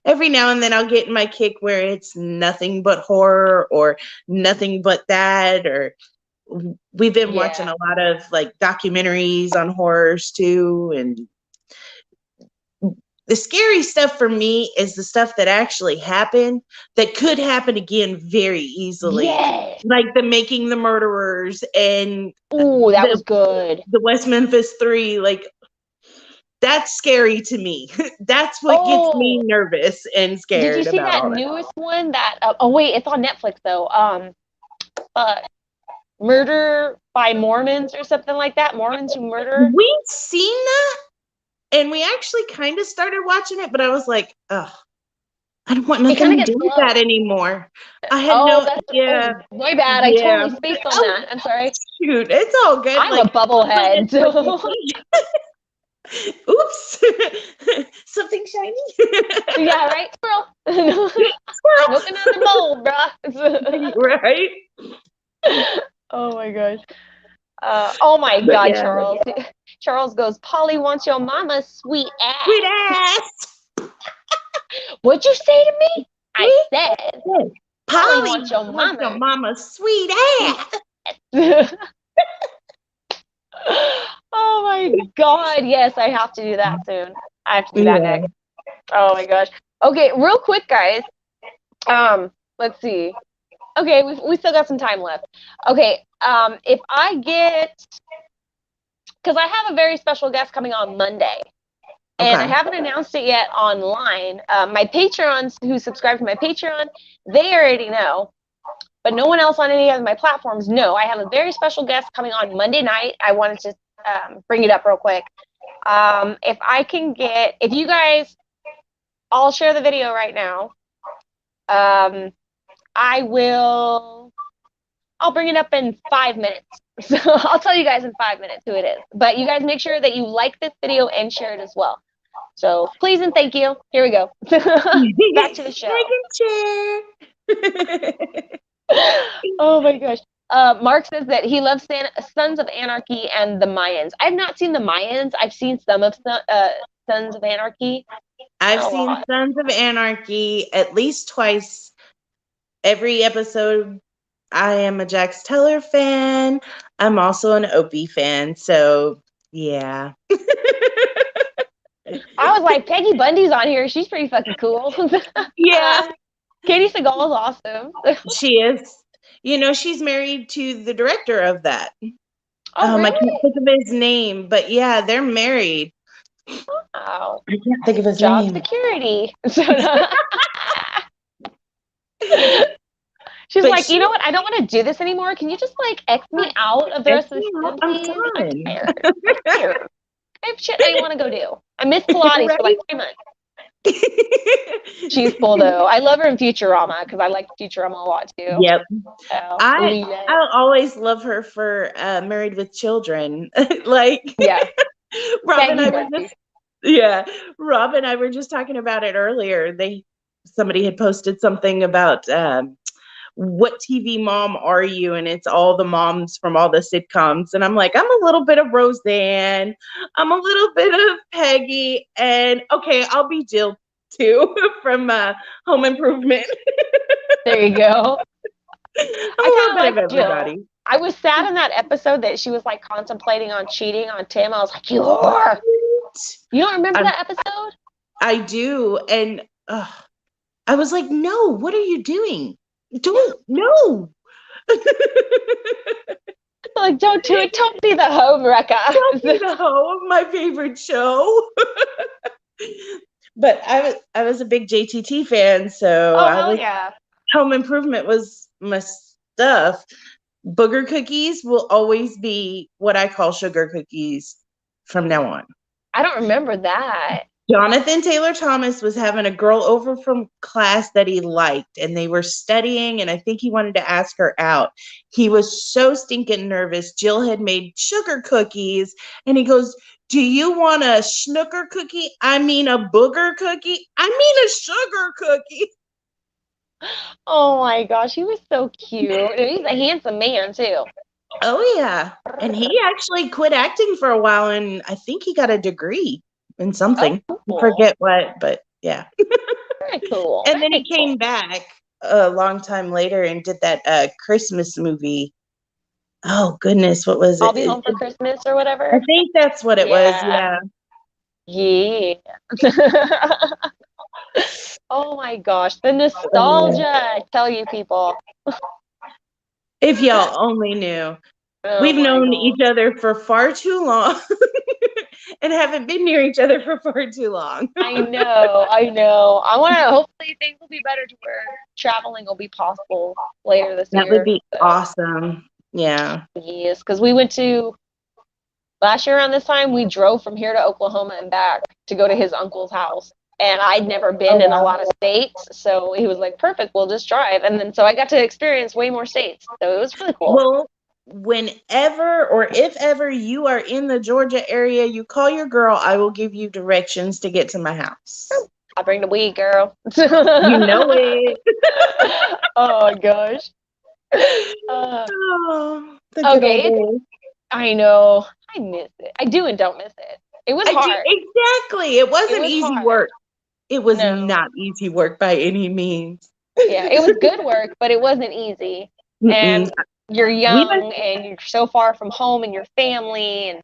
Every now and then I'll get my kick where it's nothing but horror or nothing but that, or we've been watching a lot of like documentaries on horrors too. And the scary stuff for me is the stuff that actually happened that could happen again very easily. Yes. Like the Making the Murderers and that was good. The West Memphis 3, like that's scary to me. That's what gets me nervous and scared. Did you see about that newest one that wait, it's on Netflix though. Murder by Mormons or something like that. Mormons Who Murder. We've seen that. And we actually kind of started watching it, but I was like, oh, I don't want nothing to do with that anymore. I had my bad. I totally spaced on that. I'm sorry. Shoot, it's all good. I'm a bubblehead. Oops. Something shiny. Yeah, right, squirrel. Looking at the bowl, bruh. Right? Oh my gosh. Oh my God, yeah. Charles. Charles goes, Polly wants your mama's sweet ass. Sweet ass. What'd you say to me? I said. Polly Polly wants your wants your mama. mama's sweet ass. Oh my God. Yes, I have to do that soon. I have to do that Yeah. next. Oh my gosh. Okay, real quick, guys. Let's see. Okay, we still got some time left. Okay, if I get, because I have a very special guest coming on Monday, and I Okay. haven't announced it yet online. My Patreons who subscribe to my Patreon, they already know, but no one else on any of my platforms know. I have a very special guest coming on Monday night. I wanted to bring it up real quick. If I can get, if you guys, I'll share the video right now. I'll bring it up in 5 minutes. So I'll tell you guys in 5 minutes who it is. But you guys make sure that you like this video and share it as well. So please and thank you. Here we go. Back to the show. Oh my gosh. Mark says that he loves Sons of Anarchy and the Mayans. I've not seen the Mayans. I've seen some of Sons of Anarchy. I've seen Sons of Anarchy at least twice. Every episode, I am a Jax Teller fan. I'm also an Opie fan. So, yeah. I was like, Peggy Bundy's on here. She's pretty fucking cool. Yeah. Katie Seagal is awesome. She is. You know, she's married to the director of that. Oh, really? I can't think of his name, but yeah, they're married. Wow. I can't think of his Job name. Security. She's But like, you know what? I don't want to do this anymore. Can you just like X me out of the rest of the season, I'm please? done. I'm tired. I have shit I want to go do. I missed Pilates for like 3 months. She's cool though. I love her in Futurama because I like Futurama a lot too. Yep. So, I'll always love her for Married with Children. Like, yeah. Rob and I were just talking about it earlier. Somebody had posted something about what TV mom are you? And it's all the moms from all the sitcoms. And I'm like, I'm a little bit of Roseanne. I'm a little bit of Peggy. And okay, I'll be Jill too from Home Improvement. There you go. I kind of like everybody. Jill. I was sad in that episode that she was like contemplating on cheating on Tim. I was like, you whore. You don't remember that episode? I do. And I was like, no, what are you doing? No. Like, don't do it. Don't be the home wrecker. Don't be the hoe of my favorite show. But I was a big JTT fan, so Home Improvement was my stuff. Booger cookies will always be what I call sugar cookies from now on. I don't remember that. Jonathan Taylor Thomas was having a girl over from class that he liked, and they were studying, and I think he wanted to ask her out. He was so stinking nervous. Jill had made sugar cookies, and he goes, do you want a snooker cookie? I mean a booger cookie? I mean a sugar cookie. Oh my gosh, he was so cute. And he's a handsome man too. Oh yeah. And he actually quit acting for a while, and I think he got a degree in something. Oh, cool. I forget what, but yeah. Very cool. And then he came back a long time later and did that Christmas movie. Oh goodness, what was it? I'll Be Home for Christmas or whatever. I think that's what it was. Yeah. Yeah. Oh my gosh, the nostalgia! I tell you, people. If y'all only knew. We've known each other for far too long and haven't been near each other for far too long. I know. I want to, hopefully things will be better to where traveling will be possible later this year. That would be awesome. Yeah. Yes, because we went to, last year around this time, we drove from here to Oklahoma and back to go to his uncle's house. And I'd never been in a lot of states. So he was like, perfect, we'll just drive. And then so I got to experience way more states. So it was really cool. Well, whenever or if ever you are in the Georgia area, you call your girl, I will give you directions to get to my house. I'll bring the weed, girl. You know it. Oh my gosh. Okay. I know. I miss it. I do and don't miss it. It was hard. Exactly. It wasn't easy work. It was not easy work by any means. Yeah, it was good work, but it wasn't easy. Mm-mm. And you're We went, young and you're so far from home and your family, and it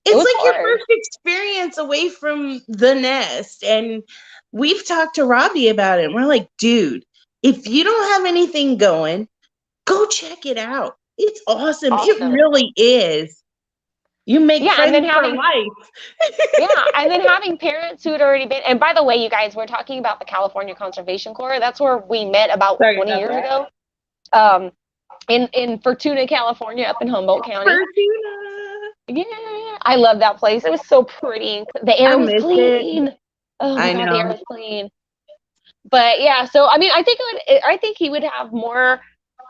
it's was like your hard. first experience away from the nest. And we've talked to Robbie about it. And we're like, dude, if you don't have anything going, go check it out. It's awesome. It Awesome. really is. You make Yeah, and then friends for having life. yeah, and then having parents who had already been. And by the way, you guys, we're talking about the California Conservation Corps. That's where we met about Sorry 20 about years that. ago. In Fortuna, California, up in Humboldt County. Fortuna. Yeah, I love that place. It was so pretty. The I air was miss it. clean. Oh my I God, the air know. was clean. But yeah, so I mean, I think he would have more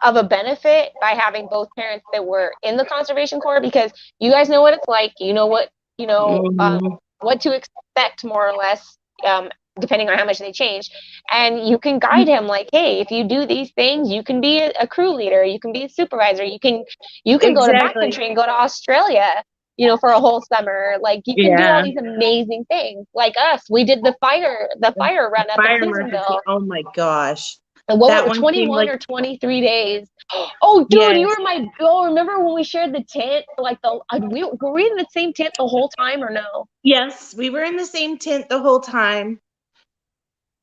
of a benefit by having both parents that were in the conservation corps, because you guys know what it's like. You know what you know Mhm. what to expect, more or less, depending on how much they change, and you can guide him like, hey, if you do these things, you can be a crew leader, you can be a supervisor, you can go to Exactly. backcountry and go to Australia, for a whole summer. Like, you can do all Yeah. these amazing things. Like us, we did the fire run up in Fire emergency. Susanville. Oh my gosh. And what That were one seemed 21 like, or 23 days? Oh, dude, you yes. were my. Oh, remember when we shared the tent? Like, were we in the same tent the whole time or no? Yes, we were in the same tent the whole time.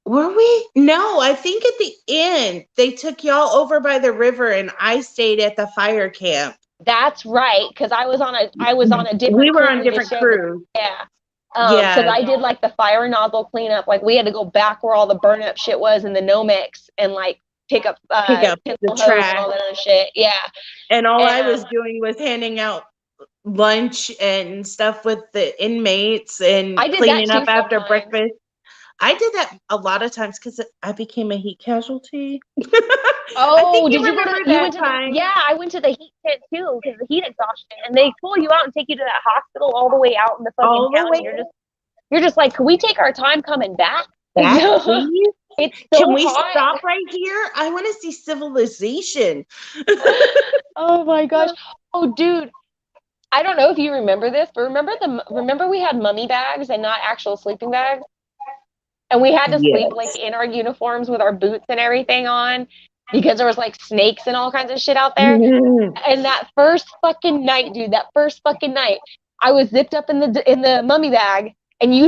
Were we? No, I think at the end they took y'all over by the river and I stayed at the fire camp. That's right, because I was on a We different were crew. on We just different shared the crews. yeah. Because Yeah, I did like the fire nozzle cleanup. Like, we had to go back where all the burn up shit was in the Nomex, and like pick up pick up the pencil hose and trash. all that other shit. Yeah, And all I and was doing was handing out lunch and stuff with the inmates and I did that cleaning up too after sometimes. breakfast. I did that a lot of times because I became a heat casualty. I think Oh, you did you go to? remember You that went to the? time. Yeah, I went to the heat tent too, because the heat exhaustion, and they pull you out and take you to that hospital all the way out in the fucking All the town, way and you're just like, can we take our time coming back? back, please. It's Can so we hot. stop right here? I want to see civilization. Oh my gosh. Oh, dude, I don't know if you remember this, but remember we had mummy bags and not actual sleeping bags, and we had to sleep like Yes. in our uniforms with our boots and everything on, because there was like snakes and all kinds of shit out there. Mhm. And that first fucking night, dude, that first fucking night, I was zipped up in the mummy bag, and you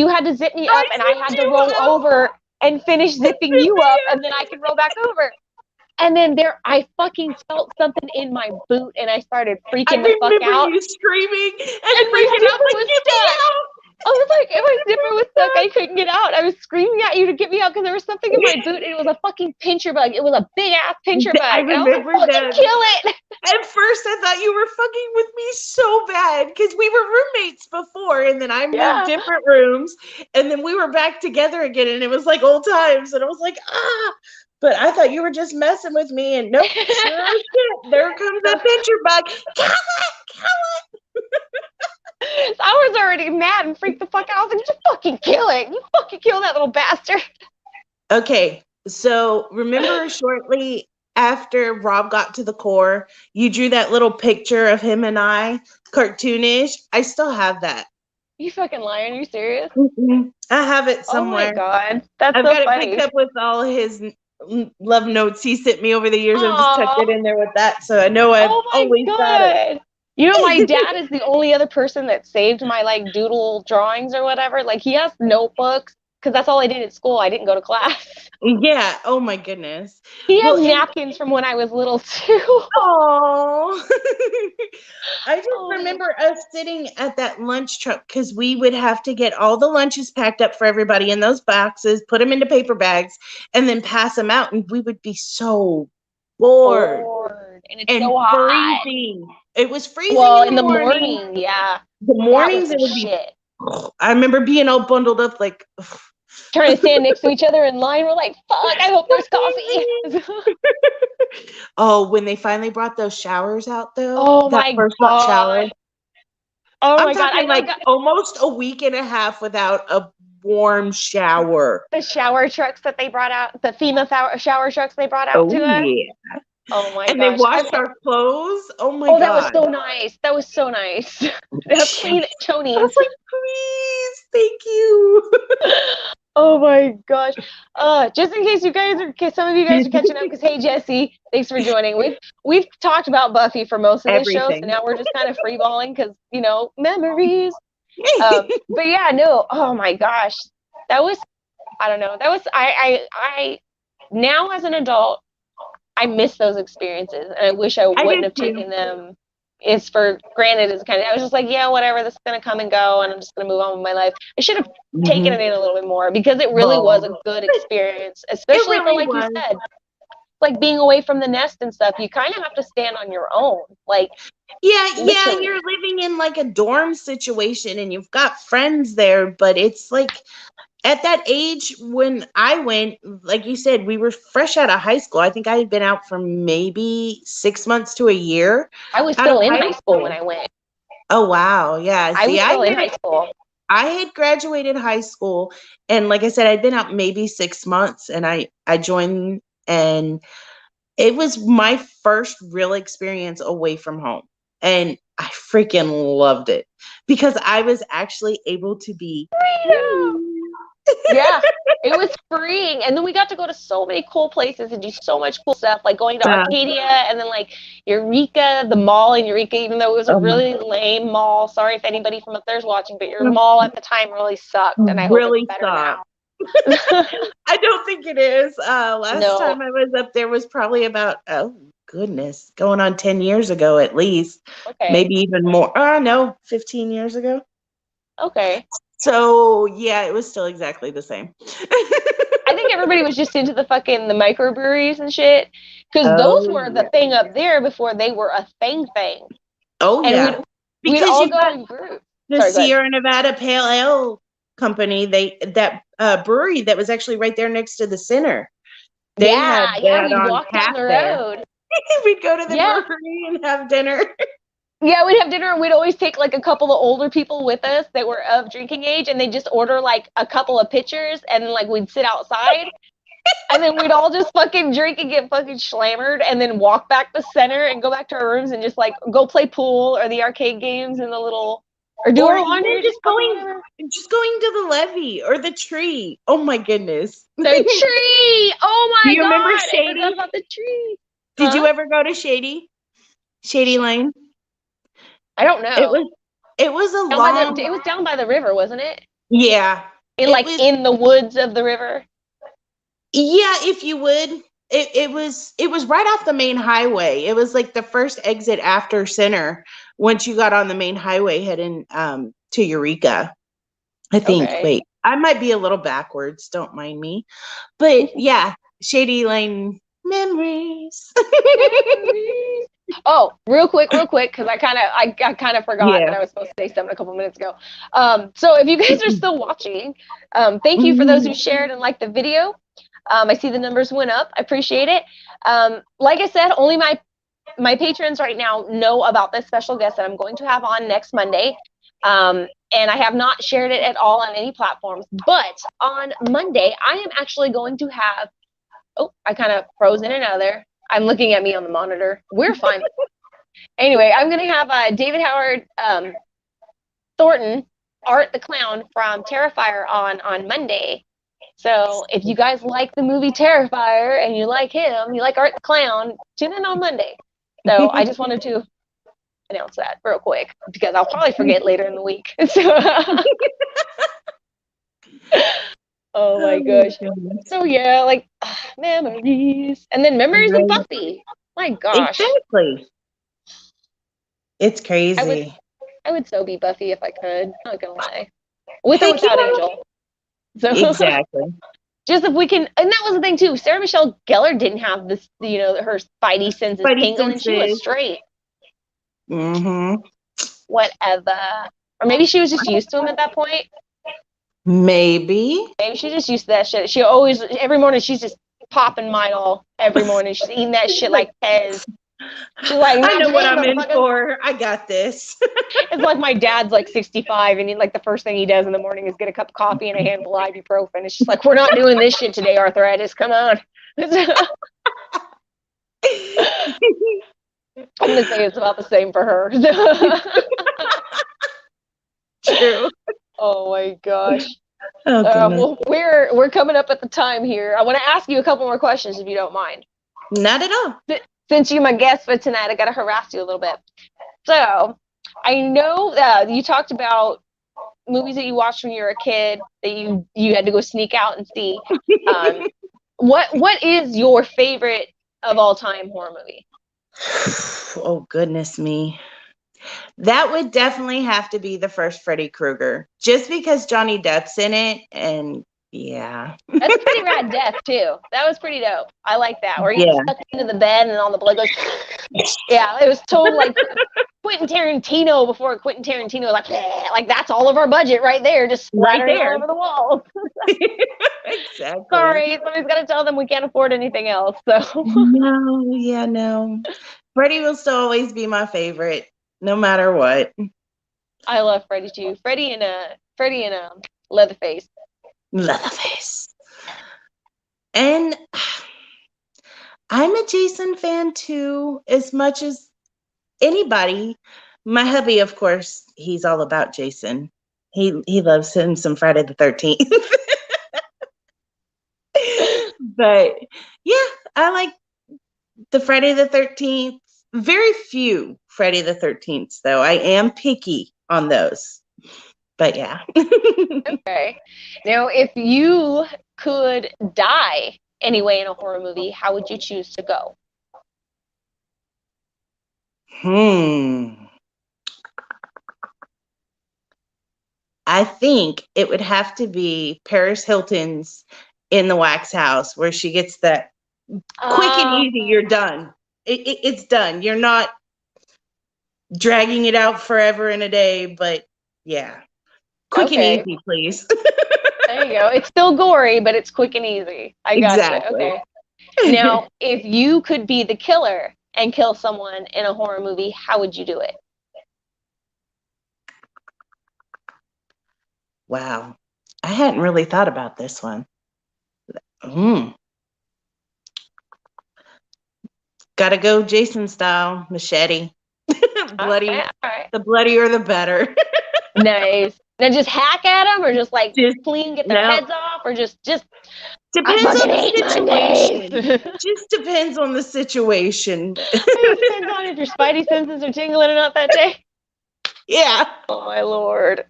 had to zip me I up, and I zipped had to you roll up. over and finish zipping Zip you me up, up. and then I could roll back over. And then I fucking felt something in my boot, and I started I freaking the fuck remember out, you screaming and and my freaking out, zipper like, was get me stuck. out. I was like, and my zipper was stuck. I couldn't get out. I was screaming at you to get me out, because there was something in my boot, and it was a fucking pincher bug. It was a big ass pincher I bug, and I was like, remember fucking that. kill it. At first, I thought you were fucking with me so bad because we were roommates before, and then I moved Yeah. different rooms, and then we were back together again, and it was like old times, and I was like, ah. But I thought you were just messing with me, and nope, sure as shit, there comes that pincher bug. Kill it, kill I was already mad and freaked the fuck out. I was like, you fucking kill it. You fucking kill that little bastard. it. Okay, so remember shortly after Rob got to the core, you drew that little picture of him and I, cartoonish. I still have that. You fucking lying. Are you serious? I have it Oh my somewhere. God. That's I've so got it picked funny. up with all his love notes he sent me over the years. I've just tucked it Aww. in there with that. So I know I've Oh my always got God. My dad is the only other person that saved my like doodle drawings or whatever. Like, he has notebooks, because that's all I did at school. I didn't go to class. it. Yeah. Oh my goodness. He has Well, and napkins from when I was little too. oh, I just Oh. remember us sitting at that lunch truck because we would have to get all the lunches packed up for everybody in those boxes, put them into paper bags, and then pass them out. And we would be so bored Bored. And it's and so hot. freezing. It was freezing Well, in in the the morning. morning, yeah. The That was mornings some it would be. shit. I remember being all bundled up, like, Trying to stand next to each other in line. We're like, fuck, I hope there's coffee. oh, when they finally brought those showers out, though, Oh that my first hot shower. God. Oh I'm my God. I talking know like almost a week and a half without a warm shower. the shower trucks that they brought out, the FEMA shower trucks they brought out Oh to us. yeah, Oh my and they gosh. washed our clothes. Oh my Oh, that was god. so nice. That was so nice. They have clean I was chonies. like, please, thank you. Oh my gosh. Just in case some of you guys are catching up, because hey Jesse, thanks for joining. We've talked about Buffy for most of this show, so Everything. now we're just kind of freeballing because memories. But yeah, no, oh my gosh. That was I don't know. That was I now as an adult, I miss those experiences and I wish I I wouldn't did have too. taken them. It's for granted as kind of I was just like, yeah, whatever, this is gonna come and go and I'm just gonna move on with my life. I should have taken Hmm. it in a little bit more because it really was Well, a good experience, it especially for really like you was. said, like being away from the nest and stuff. You kind of have to stand on your own, like Yeah, literally. you're living in like a dorm situation and you've got friends there, but it's like at that age when I went, like you said, we were fresh out of high school. I think I had been out for maybe 6 months to a year I was out of still in high high school when school. I went. Oh wow. Yeah. I See, was still in high school. I had graduated high school and like I said, I'd been out maybe 6 months and I joined and it was my first real experience away from home. And I freaking loved it because I was actually able to be free. Yeah, it was freeing. And then we got to go to so many cool places and do so much cool stuff, like going to Uh, Arcadia and then like Eureka, the mall in Eureka, even though it was a um, really lame mall. Sorry if anybody from up there's watching, but your mall at the time really sucked, and I hope it's really better sucked. now. I don't think it is. Last No, time I was up there was probably about, oh goodness, going on 10 years ago at least, okay, maybe even more. No, 15 years ago. okay. So yeah, it was still exactly the same. I think everybody was just into the microbreweries and shit, because those Oh were the yeah. thing up there before they were a thing, Oh and yeah. we'd Because all you've go got in groups. the Sorry, go ahead. Sierra Nevada Pale Ale Company, that brewery that was actually right there next to the center. They had Yeah, yeah, that we'd on walk down tap the there. road. We'd go to the Yeah, brewery and have dinner. yeah, we'd have dinner and we'd always take like a couple of older people with us that were of drinking age and they'd just order like a couple of pitchers and then like we'd sit outside and then we'd all just fucking drink and get fucking slammered and then walk back to center and go back to our rooms and just like go play pool or the arcade games in the little or do Or our even laundry, just fucking whatever. just going to the levee or the tree. Oh my goodness. The tree! Oh Do my you remember god, I Shady? forgot about the tree. Did Huh? you ever go to Shady? Shady Lane? I don't It know. was it was a Down by long it was down by the river, wasn't it? yeah. In It like was in the woods of the river. yeah, if you would. It was right off the main highway. It was like the first exit after center once you got on the main highway heading to Eureka. I think. Okay. Wait, I might be a little backwards. Don't mind me. But yeah, Shady Lane memories. Oh, real quick, because I kind of forgot that Yeah. I was supposed to say something a couple minutes ago. So if you guys are still watching, thank you for those who Mhm. shared and liked the video. I see the numbers went up. I appreciate it. Like I said, only my patrons right now know about this special guest that I'm going to have on next Monday. And I have not shared it at all on any platforms. But on Monday, I am actually going to have. Oh, I kind of froze in and out of there. I'm looking at me on the monitor. We're fine. Anyway, I'm going to have David Howard Thornton, Art the Clown from Terrifier on Monday. So if you guys like the movie Terrifier and you like him, you like Art the Clown, tune in on Monday. So I just wanted to announce that real quick because I'll probably forget later in the week. So, oh my Oh my gosh. goodness. So yeah, like memories, and then memories of Right. Buffy. My gosh, Exactly. It's I would crazy. I would so be Buffy if I could. Not gonna lie, with or Heck without yeah. Angel. So Exactly. just if we can, and that was the thing too. Sarah Michelle Gellar didn't have this, her spidey senses Spidey tingling, and she was senses. straight. Mm-hmm. Whatever, or maybe she was just used to him at that point. Maybe. Maybe she's just used to that shit. She always every morning she's just popping Midol every morning. She's eating that shit like Pez. She's like, I not know what today, I'm in motherfucker. for. I got this. It's like my dad's like 65, and like the first thing he does in the morning is get a cup of coffee and a handful of ibuprofen. It's just like, we're not doing this shit today, arthritis. Come on. I'm gonna say it's about the same for her. True. Oh my gosh. Oh goodness. Well, we're coming up at the time here. I want to ask you a couple more questions if you don't mind. Not at all. Since you're my guest for tonight, I got to harass you a little bit. So, I know you talked about movies that you watched when you were a kid that you had to go sneak out and see. What is your favorite of all time horror movie? Oh goodness me. That would definitely have to be the first Freddy Krueger, just because Johnny Depp's in it, and yeah. That's a pretty rad death too. That was pretty dope. I like that. Where he gets Yeah. stuck into the bed and all the blood goes. Yeah, it was told like Quentin Tarantino before Quentin Tarantino was like that's all of our budget right there, just splattering all over the walls. Exactly. Sorry, somebody's got to tell them we can't afford anything else. So No. Freddy will still always be my favorite, no matter what. I love Freddy too. Freddy and Leatherface. Leatherface. And I'm a Jason fan too, as much as anybody. My hubby, of course, he's all about Jason. He loves him some Friday the 13th. But yeah, I like the Friday the 13th. Very few Friday the 13th, though. I am picky on those. But yeah. Okay. Now, if you could die anyway in a horror movie, how would you choose to go? I think it would have to be Paris Hilton's In the Wax House, where she gets that quick and easy. You're done. It's done. You're not dragging it out forever in a day, but yeah. Quick and easy, please. There you go. It's still gory, but it's quick and easy. I gotcha. Exactly. Okay. Now, if you could be the killer and kill someone in a horror movie, how would you do it? Wow. I hadn't really thought about this one. Gotta go Jason style, machete. Bloody. All right. The bloodier the better. Nice. Now just hack at them, or just like clean, get their heads off, or just depends on the situation. Just depends on the situation. It depends on if your spidey senses are tingling or not that day. Yeah. Oh my Lord.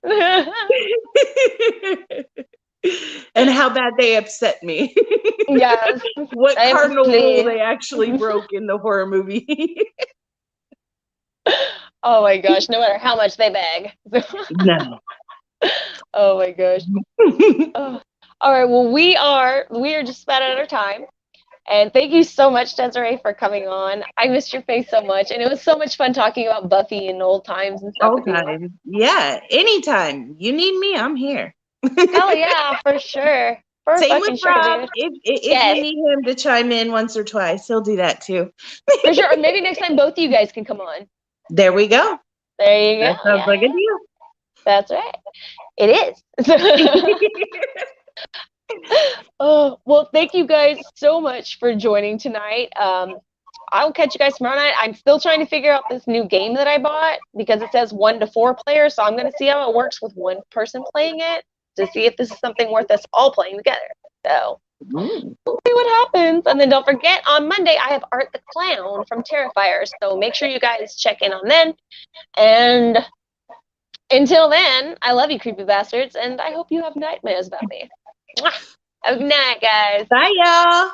And how bad they upset me. Yes. What cardinal rule they actually broke in the horror movie. Oh my gosh, no matter how much they beg. No. Oh my gosh. Oh. All right, well we are just about out of time. And thank you so much, Desiree, for coming on. I missed your face so much, and it was so much fun talking about Buffy and old times and stuff. Old times. Yeah, anytime you need me, I'm here. Hell yeah, for sure. Same with Rob. If you need him to chime in once or twice, he'll do that too. For sure. Or maybe next time both of you guys can come on. There we go. There you go. That sounds like a deal. That's right. It is. Oh, well, thank you guys so much for joining tonight. I will catch you guys tomorrow night. I'm still trying to figure out this new game that I bought because it says 1 to 4 players. So I'm going to see how it works with one person playing it to see if this is something worth us all playing together. So we'll see what happens. And then don't forget, on Monday, I have Art the Clown from Terrifier. So make sure you guys check in on then. And until then, I love you, creepy bastards. And I hope you have nightmares about me. Have a good night, guys. Bye, y'all.